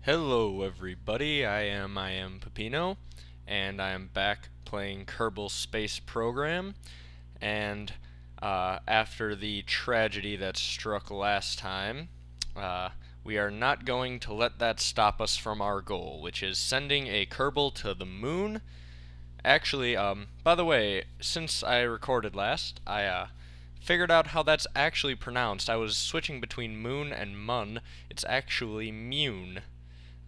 Hello everybody, I am iampeppino, and I am back playing Kerbal Space Program, and after the tragedy that struck last time, we are not going to let that stop us from our goal, which is sending a Kerbal to the moon. Actually, by the way, since I recorded last, I figured out how that's actually pronounced. I was switching between moon and mun. It's actually mune.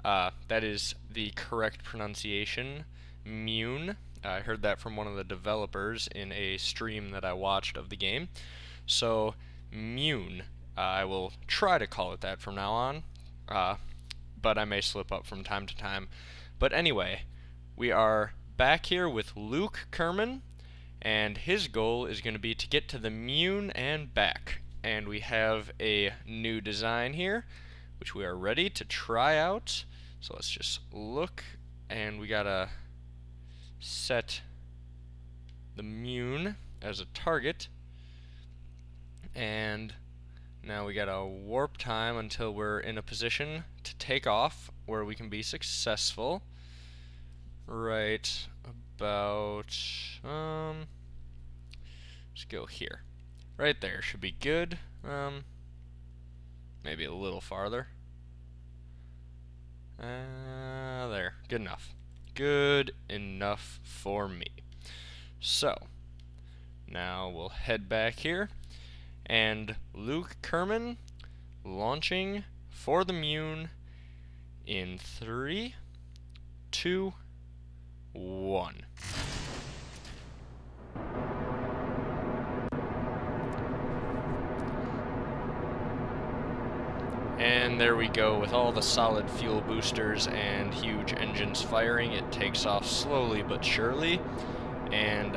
That is the correct pronunciation, mune. I heard that from one of the developers in a stream that I watched of the game. So, mune. I will try to call it that from now on, but I may slip up from time to time. But anyway, we are back here with Luke Kerman, and his goal is going to be to get to the Mune and back. And we have a new design here, which we are ready to try out. So let's just look, and we gotta set the Mune as a target. And now we gotta warp time until we're in a position to take off where we can be successful. Right about, let's go here. Right there should be good. Maybe a little farther. There. Good enough. Good enough for me. So, now we'll head back here, and Luke Kerman launching for the Mune in 3, 2, 1. And there we go, with all the solid fuel boosters and huge engines firing. It takes off slowly but surely, and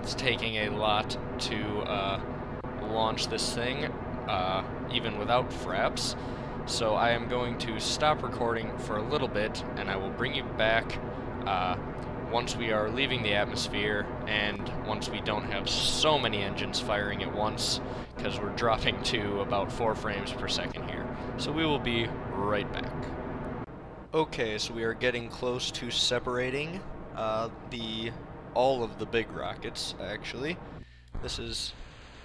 it's taking a lot to launch this thing, even without fraps. So I am going to stop recording for a little bit, and I will bring you back once we are leaving the atmosphere, and once we don't have so many engines firing at once, because we're dropping to about 4 frames per second here. So we will be right back. Okay, so we are getting close to separating all of the big rockets, actually. This is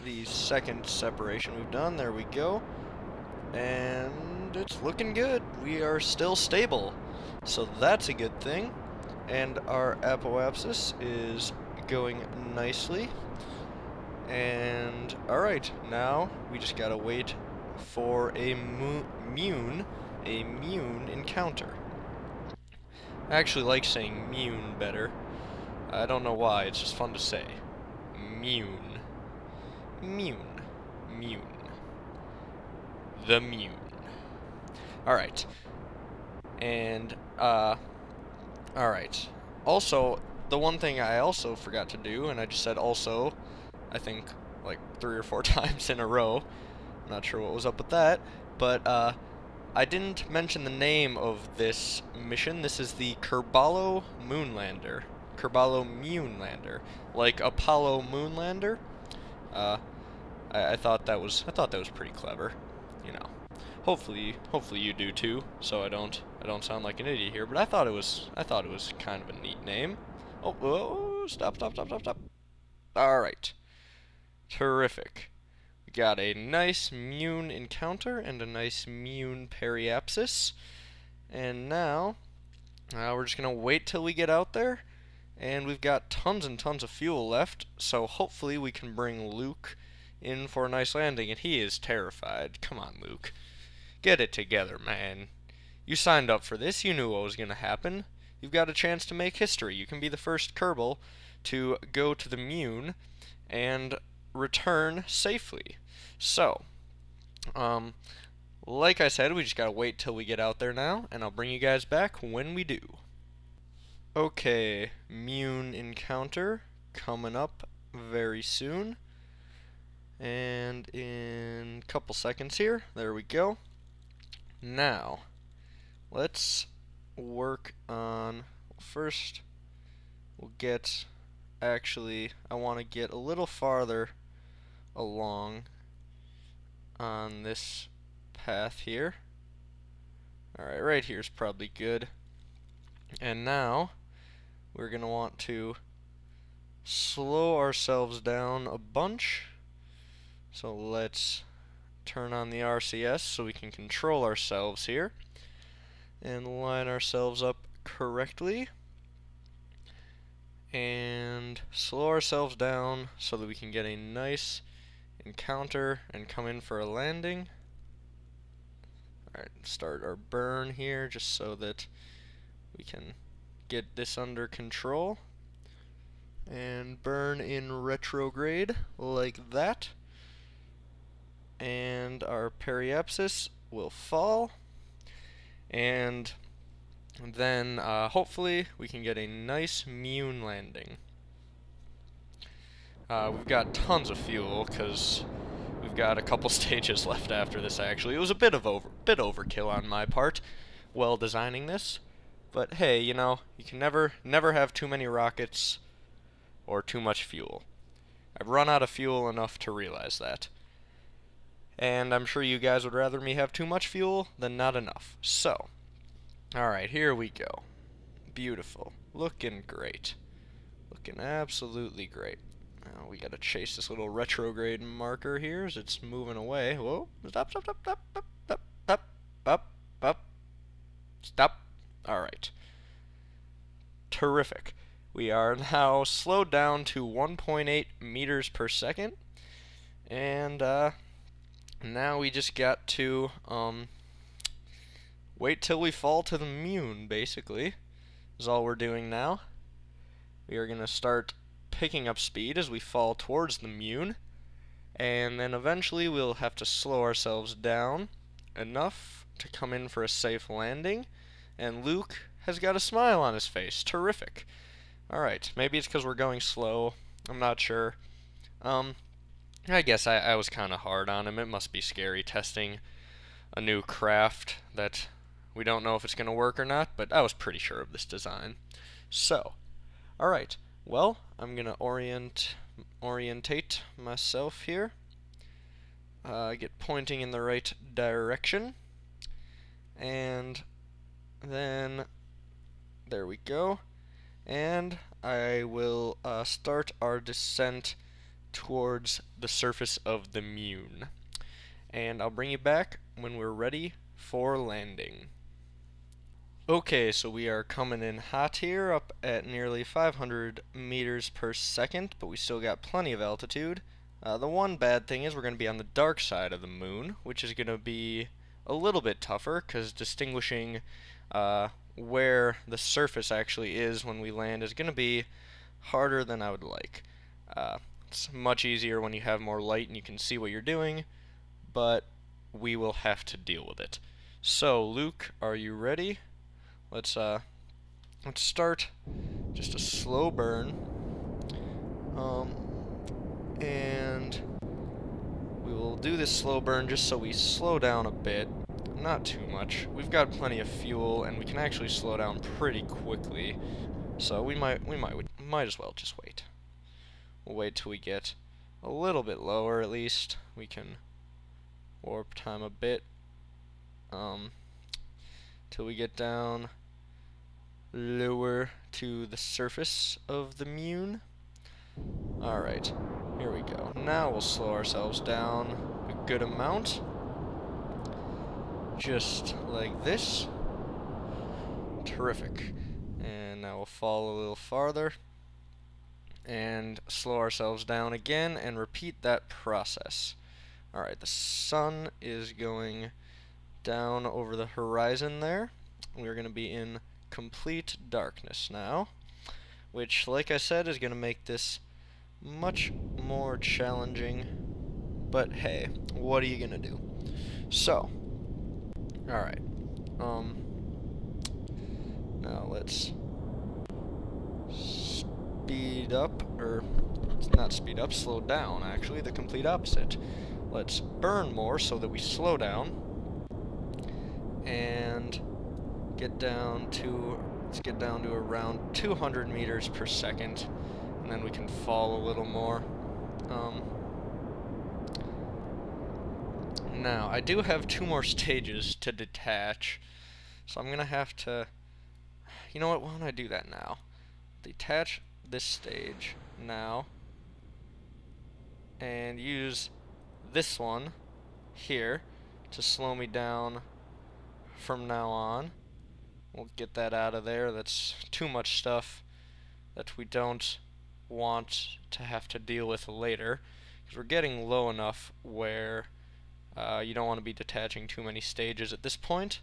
the second separation we've done. There we go. And it's looking good. We are still stable, so that's a good thing. And our apoapsis is going nicely. And alright, now we just gotta wait for a mune encounter. I actually like saying mune better. I don't know why, it's just fun to say. Mune. Mune. Mune. The Mune. Alright. And, alright. Also, the one thing I also forgot to do, and I just said also, I think, like 3 or 4 times in a row. I'm not sure what was up with that, but, I didn't mention the name of this mission. This is the Kerbal Moonlander. Kerbal Moonlander. Like Apollo Moonlander. I thought that was pretty clever, you know. Hopefully you do too, so I don't sound like an idiot here, but I thought it was kind of a neat name. Oh, whoa, stop. Alright. Terrific. We got a nice Mune encounter and a nice Mune periapsis. And now we're just gonna wait till we get out there, and we've got tons and tons of fuel left, so hopefully we can bring Luke in for a nice landing, and he is terrified. Come on, Luke. Get it together, man. You signed up for this. You knew what was going to happen. You've got a chance to make history. You can be the first Kerbal to go to the Mune and return safely. So, like I said, we just gotta wait till we get out there now, and I'll bring you guys back when we do. Okay, Mune encounter coming up very soon. And in a couple seconds here, there we go. Now, let's work on, first, we'll get, actually, I want to get a little farther along on this path here. Alright, right here is probably good. And now we're going to want to slow ourselves down a bunch. So let's turn on the RCS so we can control ourselves here and line ourselves up correctly. And slow ourselves down so that we can get a nice encounter and come in for a landing. Alright, start our burn here just so that we can get this under control. And burn in retrograde like that. And our periapsis will fall. And then hopefully we can get a nice Mune landing. We've got tons of fuel because we've got a couple stages left after this. Actually, it was a bit overkill on my part while designing this, but hey, you know, you can never have too many rockets or too much fuel. I've run out of fuel enough to realize that, and I'm sure you guys would rather me have too much fuel than not enough. So, all right, here we go. Beautiful, looking great, looking absolutely great. Now we gotta chase this little retrograde marker here as it's moving away. Whoa, stop, stop, stop, stop, stop, stop, stop, stop, stop, stop. Alright. Terrific. We are now slowed down to 1.8 meters per second. And now we just got to wait till we fall to the Mune, basically, is all we're doing now. We are gonna start picking up speed as we fall towards the Mune, and then eventually we'll have to slow ourselves down enough to come in for a safe landing, and Luke has got a smile on his face. Terrific. Alright, maybe it's because we're going slow, I'm not sure. I guess I was kind of hard on him. It must be scary testing a new craft that we don't know if it's going to work or not, but I was pretty sure of this design. So, alright. Well, I'm gonna orientate myself here. Get pointing in the right direction, and then there we go. And I will start our descent towards the surface of the Mune. And I'll bring you back when we're ready for landing. Okay, so we are coming in hot here, up at nearly 500 meters per second, but we still got plenty of altitude. The one bad thing is we're going to be on the dark side of the moon, which is going to be a little bit tougher, because distinguishing where the surface actually is when we land is going to be harder than I would like. It's much easier when you have more light and you can see what you're doing, but we will have to deal with it. So, Luke, are you ready? Let's start just a slow burn, and we will do this slow burn just so we slow down a bit, not too much. We've got plenty of fuel, and we can actually slow down pretty quickly, so we might as well just wait. We'll wait till we get a little bit lower, at least. We can warp time a bit, till we get down lower to the surface of the Mune. Alright, here we go. Now we'll slow ourselves down a good amount. Just like this. Terrific. And now we'll fall a little farther. And slow ourselves down again and repeat that process. Alright, the sun is going down over the horizon there. We're going to be in complete darkness now, which, like I said, is going to make this much more challenging, but hey, what are you going to do? So, alright, now let's speed up, or not speed up, slow down, actually, the complete opposite. Let's burn more so that we slow down, and let's get down to around 200 meters per second, and then we can fall a little more. Now, I do have 2 more stages to detach, So I'm gonna have to, you know what, why don't I do that now? Detach this stage now, and use this one here to slow me down from now on. We'll get that out of there. That's too much stuff that we don't want to have to deal with later, because we're getting low enough where you don't want to be detaching too many stages at this point.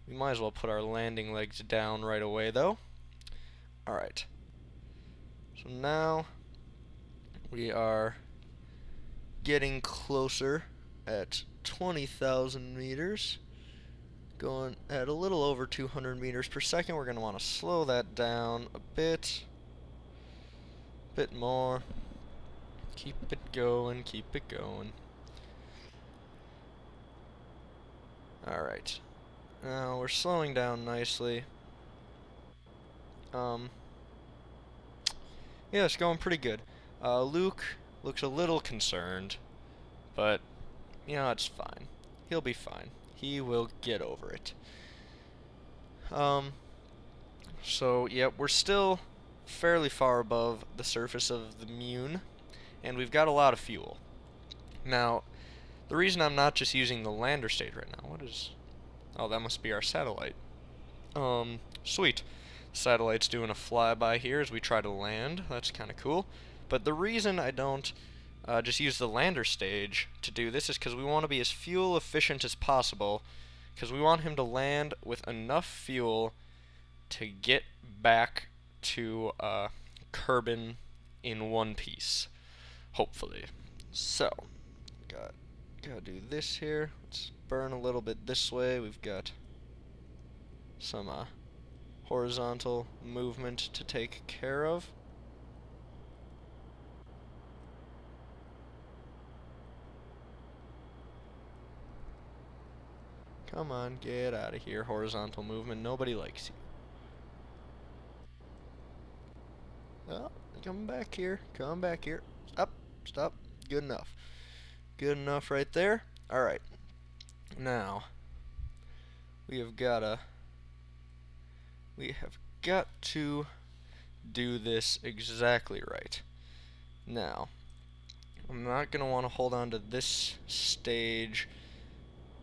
We might as well put our landing legs down right away though. Alright, so now we are getting closer at 20,000 meters, going at a little over 200 meters per second. We're going to want to slow that down a bit more. Keep it going, keep it going. Alright, now we're slowing down nicely. Yeah, it's going pretty good. Luke looks a little concerned, but, you know, it's fine. He'll be fine. He will get over it. So, yeah, we're still fairly far above the surface of the Moon, and we've got a lot of fuel. Now, the reason I'm not just using the lander stage right now, what is... Oh, that must be our satellite. Sweet. Satellite's doing a flyby here as we try to land. That's kind of cool. But the reason I don't just use the lander stage to do this is because we want to be as fuel efficient as possible, because we want him to land with enough fuel to get back to Kerbal in one piece, hopefully. So, gotta do this here. Let's burn a little bit this way. We've got some horizontal movement to take care of. Come on, get out of here, horizontal movement. Nobody likes you. Oh, come back here. Come back here. Stop. Stop. Good enough. Good enough right there. Alright. Now, we have got to do this exactly right. Now, I'm not going to want to hold on to this stage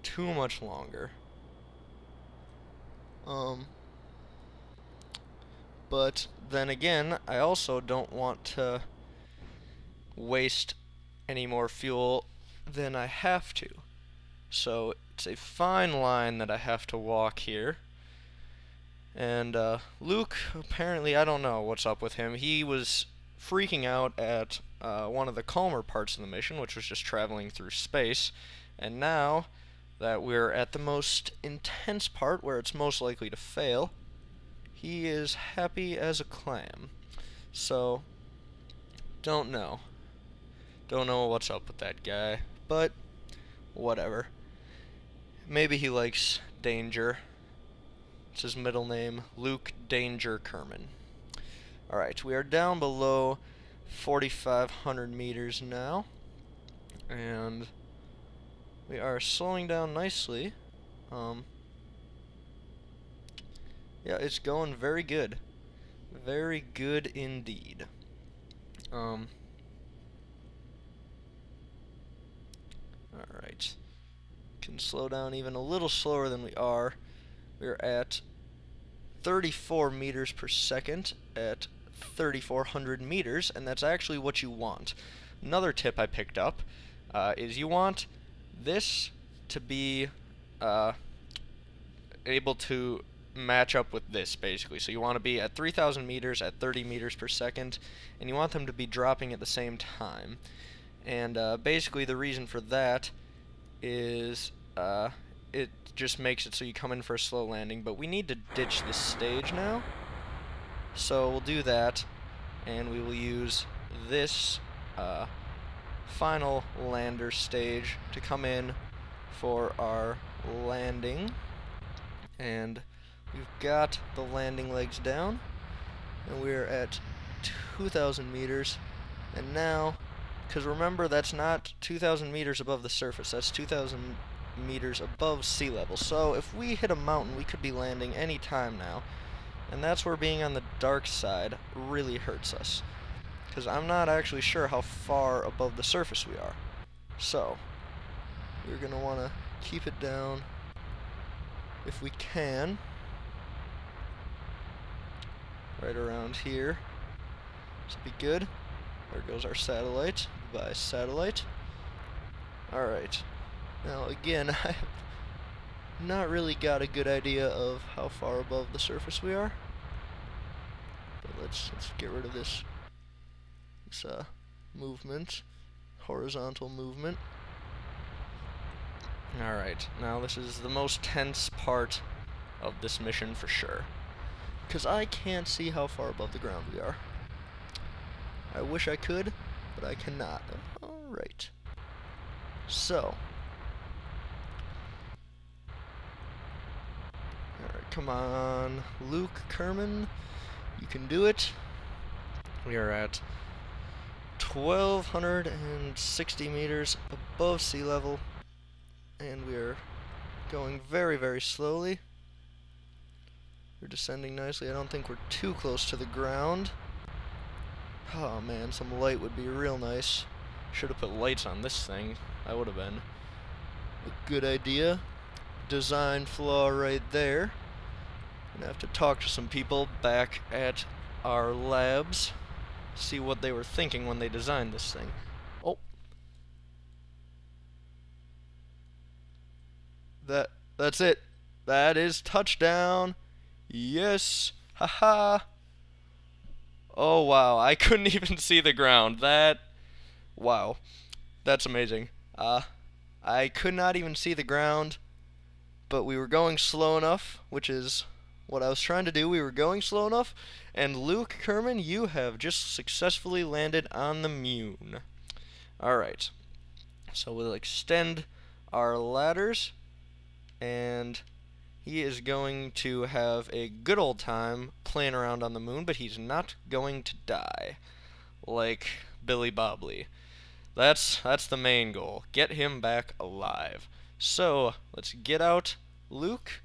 too much longer. But then again, I also don't want to waste any more fuel than I have to. So it's a fine line that I have to walk here. And Luke, apparently, I don't know what's up with him. He was freaking out at one of the calmer parts of the mission, which was just traveling through space. And now that we're at the most intense part, where it's most likely to fail, he is happy as a clam. So, don't know. Don't know what's up with that guy, but whatever. Maybe he likes danger. It's his middle name, Luke Danger Kerman. Alright, we are down below 4,500 meters now, and we are slowing down nicely. Yeah, it's going very good. Very good indeed. Alright. Can slow down even a little slower than we are. We're at 34 meters per second at 3,400 meters, and that's actually what you want. Another tip I picked up is you want this to be able to match up with this, basically. So you want to be at 3,000 meters at 30 meters per second, and you want them to be dropping at the same time. And basically the reason for that is it just makes it so you come in for a slow landing, but we need to ditch this stage now. So we'll do that, and we will use this final lander stage to come in for our landing. And we've got the landing legs down, and we're at 2,000 meters, and now, because remember, that's not 2,000 meters above the surface, that's 2,000 meters above sea level. So if we hit a mountain, we could be landing any time now. And that's where being on the dark side really hurts us, because I'm not actually sure how far above the surface we are. So we're going to want to keep it down if we can, right around here. This will be good. There goes our satellite. Goodbye, satellite. Alright. Now again, I have not really got a good idea of how far above the surface we are. But let's get rid of this movement. Horizontal movement. Alright, now this is the most tense part of this mission for sure, because I can't see how far above the ground we are. I wish I could, but I cannot. Alright. So. Alright, come on, Luke Kerman. You can do it. We are at 1,260 meters above sea level. And we are going very, very slowly. We're descending nicely. I don't think we're too close to the ground. Oh man, some light would be real nice. Should have put lights on this thing. That would have been a good idea. Design flaw right there. Gonna have to talk to some people back at our labs. See what they were thinking when they designed this thing. Oh. That's it. That is touchdown. Yes. Haha. Oh wow, I couldn't even see the ground. Wow. That's amazing. I could not even see the ground, but we were going slow enough, which is what I was trying to do. We were going slow enough, and Luke Kerman, you have just successfully landed on the moon. Alright. So we'll extend our ladders, and he is going to have a good old time playing around on the moon, but he's not going to die like Billy Bobley. That's the main goal. Get him back alive. So let's get out Luke,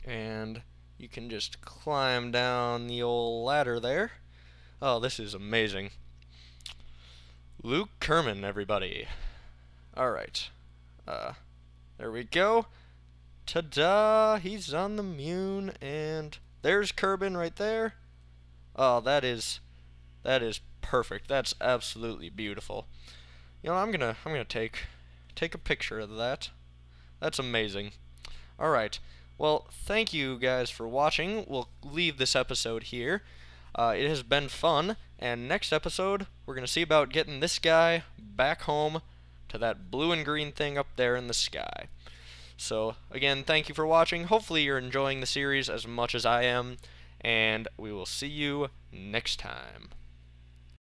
and you can just climb down the old ladder there. Oh, this is amazing. Luke Kerman, everybody. Alright. There we go. Ta-da! He's on the moon, and there's Kerbal right there. Oh, that is perfect. That's absolutely beautiful. You know, I'm gonna take a picture of that. That's amazing. Alright. Well, thank you guys for watching. We'll leave this episode here. It has been fun, and next episode, we're gonna see about getting this guy back home to that blue and green thing up there in the sky. So, again, thank you for watching. Hopefully you're enjoying the series as much as I am, and we will see you next time.